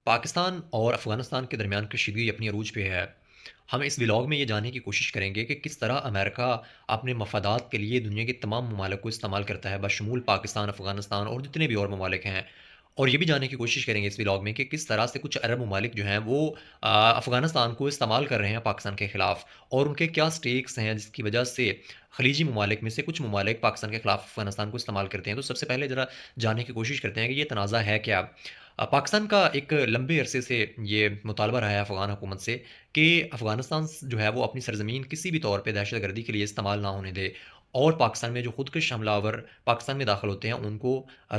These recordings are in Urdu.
پاکستان اور افغانستان کے درمیان کشیدگی اپنی عروج پہ ہے۔ ہم اس ولاگ میں یہ جاننے کی کوشش کریں گے کہ کس طرح امریکہ اپنے مفادات کے لیے دنیا کے تمام ممالک کو استعمال کرتا ہے، بشمول پاکستان، افغانستان اور جتنے بھی اور ممالک ہیں۔ اور یہ بھی جاننے کی کوشش کریں گے اس ولاگ میں کہ کس طرح سے کچھ عرب ممالک جو ہیں وہ افغانستان کو استعمال کر رہے ہیں پاکستان کے خلاف، اور ان کے کیا سٹیکس ہیں جس کی وجہ سے خلیجی ممالک میں سے کچھ ممالک پاکستان کے خلاف افغانستان کو استعمال کرتے ہیں۔ تو سب سے پہلے ذرا جاننے کی کوشش کرتے ہیں کہ یہ تنازع ہے کیا؟ پاکستان کا ایک لمبے عرصے سے یہ مطالبہ رہا ہے افغان حکومت سے کہ افغانستان جو ہے وہ اپنی سرزمین کسی بھی طور پہ دہشت گردی کے لیے استعمال نہ ہونے دے، اور پاکستان میں جو خودکش حملہ آور پاکستان میں داخل ہوتے ہیں ان کو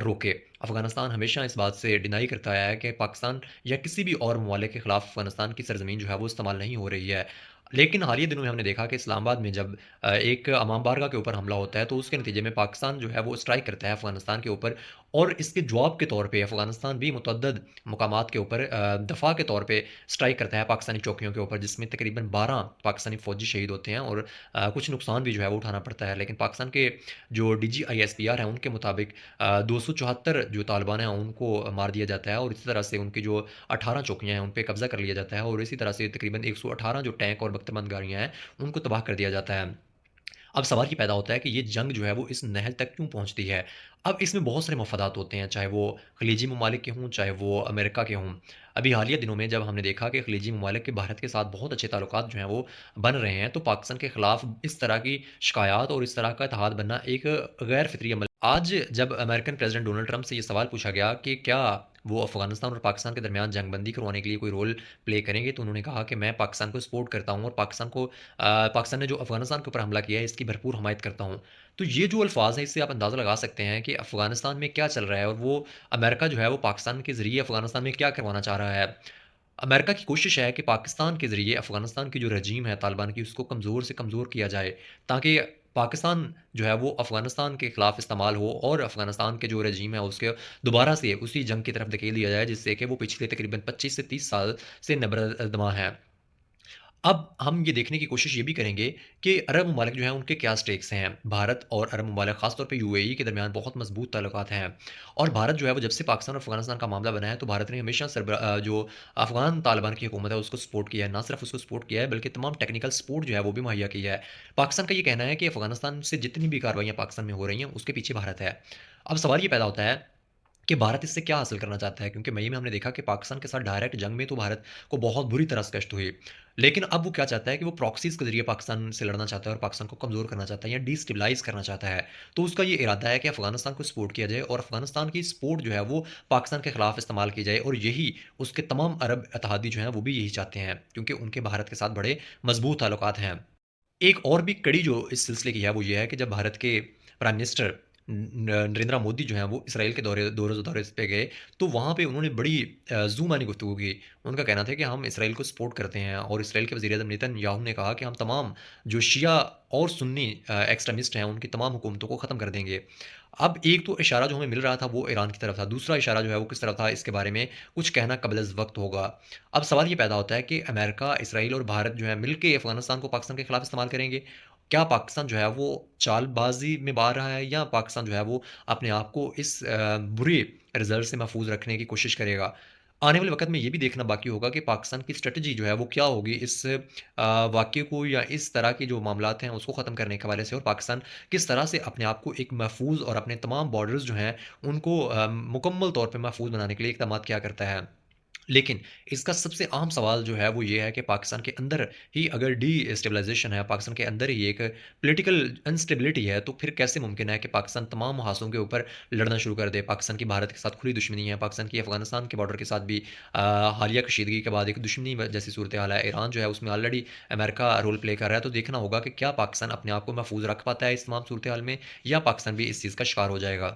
روکے۔ افغانستان ہمیشہ اس بات سے ڈینائی کرتا آیا ہے کہ پاکستان یا کسی بھی اور ممالک کے خلاف افغانستان کی سرزمین جو ہے وہ استعمال نہیں ہو رہی ہے۔ لیکن حالیہ دنوں میں ہم نے دیکھا کہ اسلام آباد میں جب ایک امام بارگاہ کے اوپر حملہ ہوتا ہے تو اس کے نتیجے میں پاکستان جو ہے وہ اسٹرائک کرتا ہے افغانستان کے اوپر، اور اس کے جواب کے طور پہ افغانستان بھی متعدد مقامات کے اوپر دفاع کے طور پہ اسٹرائک کرتا ہے پاکستانی چوکیوں کے اوپر، جس میں تقریباً 12 پاکستانی فوجی شہید ہوتے ہیں اور کچھ نقصان بھی جو ہے وہ اٹھانا پڑتا ہے۔ لیکن پاکستان کے جو D G I S P R ہیں ان کے مطابق 274 جو طالبان ہیں ان کو مار دیا جاتا ہے، اور اسی طرح سے ان کی جو 18 چوکیاں ہیں ان پہ قبضہ کر لیا جاتا ہے، اور اسی طرح سے تقریباً 118 جو ٹینک اور بختمند گاڑیاں ہیں ان کو تباہ کر دیا جاتا ہے۔ اب سوال یہ پیدا ہوتا ہے کہ یہ جنگ جو ہے وہ اس نہج تک کیوں پہنچتی ہے؟ اب اس میں بہت سارے مفادات ہوتے ہیں، چاہے وہ خلیجی ممالک کے ہوں، چاہے وہ امریکہ کے ہوں۔ ابھی حالیہ دنوں میں جب ہم نے دیکھا کہ خلیجی ممالک کے بھارت کے ساتھ بہت اچھے تعلقات جو ہیں وہ بن رہے ہیں، تو پاکستان کے خلاف اس طرح کی شکایات اور اس طرح کا اتحاد بننا ایک غیر فطری عمل۔ آج جب امریکن پریزیڈنٹ ڈونلڈ ٹرمپ سے یہ سوال پوچھا گیا کہ کیا وہ افغانستان اور پاکستان کے درمیان جنگ بندی کروانے کے لیے کوئی رول پلے کریں گے، تو انہوں نے کہا کہ میں پاکستان کو سپورٹ کرتا ہوں، اور پاکستان نے جو افغانستان کے اوپر حملہ کیا ہے اس کی بھرپور حمایت کرتا ہوں۔ تو یہ جو الفاظ ہیں اس سے آپ اندازہ لگا سکتے ہیں کہ افغانستان میں کیا چل رہا ہے، اور وہ امریکہ جو ہے وہ پاکستان کے ذریعے افغانستان میں کیا کروانا چاہ رہا ہے۔ امریکہ کی کوشش ہے کہ پاکستان کے ذریعے افغانستان کی جو رجیم ہے طالبان کی اس کو کمزور سے کمزور کیا جائے، تاکہ پاکستان جو ہے وہ افغانستان کے خلاف استعمال ہو، اور افغانستان کے جو رجیم ہے اس کے دوبارہ سے اسی جنگ کی طرف دھکیل دیا جائے، جس سے کہ وہ پچھلے تقریباً 25 سے 30 سال سے نبردما ہے۔ اب ہم یہ دیکھنے کی کوشش یہ بھی کریں گے کہ عرب ممالک جو ہیں ان کے کیا سٹیکس ہیں۔ بھارت اور عرب ممالک خاص طور پہ یو اے ای کے درمیان بہت مضبوط تعلقات ہیں، اور بھارت جو ہے وہ جب سے پاکستان اور افغانستان کا معاملہ بنا ہے تو بھارت نے ہمیشہ جو افغان طالبان کی حکومت ہے اس کو سپورٹ کیا ہے، نہ صرف اس کو سپورٹ کیا ہے بلکہ تمام ٹیکنیکل سپورٹ جو ہے وہ بھی مہیا کیا ہے۔ پاکستان کا یہ کہنا ہے کہ افغانستان سے جتنی بھی کارروائیاں پاکستان میں ہو رہی ہیں اس کے پیچھے بھارت ہے۔ اب سوال یہ پیدا ہوتا ہے کہ بھارت اس سے کیا حاصل کرنا چاہتا ہے، کیونکہ مئی میں ہم نے دیکھا کہ پاکستان کے ساتھ ڈائریکٹ جنگ میں تو بھارت کو بہت بری طرح سے کشٹ ہوئی، لیکن اب وہ کیا چاہتا ہے کہ وہ پراکسیز کے ذریعے پاکستان سے لڑنا چاہتا ہے اور پاکستان کو کمزور کرنا چاہتا ہے یا ڈی اسٹیبلائز کرنا چاہتا ہے۔ تو اس کا یہ ارادہ ہے کہ افغانستان کو سپورٹ کیا جائے، اور افغانستان کی سپورٹ جو ہے وہ پاکستان کے خلاف استعمال کی جائے، اور یہی اس کے تمام عرب اتحادی جو ہیں وہ بھی یہی چاہتے ہیں، کیونکہ ان کے بھارت کے ساتھ بڑے مضبوط تعلقات ہیں۔ ایک اور بھی کڑی جو اس سلسلے کی ہے وہ یہ ہے کہ جب بھارت کے پرائم منسٹر نریندرا مودی جو ہیں وہ اسرائیل کے دورے پہ گئے، تو وہاں پہ انہوں نے بڑی زو معنی گفتگو کی۔ ان کا کہنا تھا کہ ہم اسرائیل کو سپورٹ کرتے ہیں، اور اسرائیل کے وزیر اعظم نیتن یاہو نے کہا کہ ہم تمام جو شیعہ اور سنی ایکسٹریمسٹ ہیں ان کی تمام حکومتوں کو ختم کر دیں گے۔ اب ایک تو اشارہ جو ہمیں مل رہا تھا وہ ایران کی طرف تھا، دوسرا اشارہ جو ہے وہ کس طرف تھا اس کے بارے میں کچھ کہنا قبل از وقت ہوگا۔ اب سوال یہ پیدا ہوتا ہے کہ امریکہ، اسرائیل اور بھارت جو ہے مل کے افغانستان کو پاکستان کے خلاف استعمال کریں گے؟ کیا پاکستان جو ہے وہ چال بازی میں باہر رہا ہے، یا پاکستان جو ہے وہ اپنے آپ کو اس برے رزلٹ سے محفوظ رکھنے کی کوشش کرے گا؟ آنے والے وقت میں یہ بھی دیکھنا باقی ہوگا کہ پاکستان کی اسٹریٹجی جو ہے وہ کیا ہوگی اس واقعے کو یا اس طرح کے جو معاملات ہیں اس کو ختم کرنے کے حوالے سے، اور پاکستان کس طرح سے اپنے آپ کو ایک محفوظ اور اپنے تمام بارڈرز جو ہیں ان کو مکمل طور پہ محفوظ بنانے کے لیے اقدامات کیا کرتا ہے۔ لیکن اس کا سب سے اہم سوال جو ہے وہ یہ ہے کہ پاکستان کے اندر ہی اگر ڈی اسٹیبلائزیشن ہے، پاکستان کے اندر ہی ایک پولیٹیکل انسٹیبلٹی ہے، تو پھر کیسے ممکن ہے کہ پاکستان تمام محاذوں کے اوپر لڑنا شروع کر دے؟ پاکستان کی بھارت کے ساتھ کھلی دشمنی ہے، پاکستان کی افغانستان کے بارڈر کے ساتھ بھی حالیہ کشیدگی کے بعد ایک دشمنی جیسی صورتحال ہے، ایران جو ہے اس میں آلریڈی امریکہ رول پلے کر رہا ہے۔ تو دیکھنا ہوگا کہ کیا پاکستان اپنے آپ کو محفوظ رکھ پاتا ہے اس تمام صورتحال میں، یا پاکستان بھی اس چیز کا شکار ہو جائے گا۔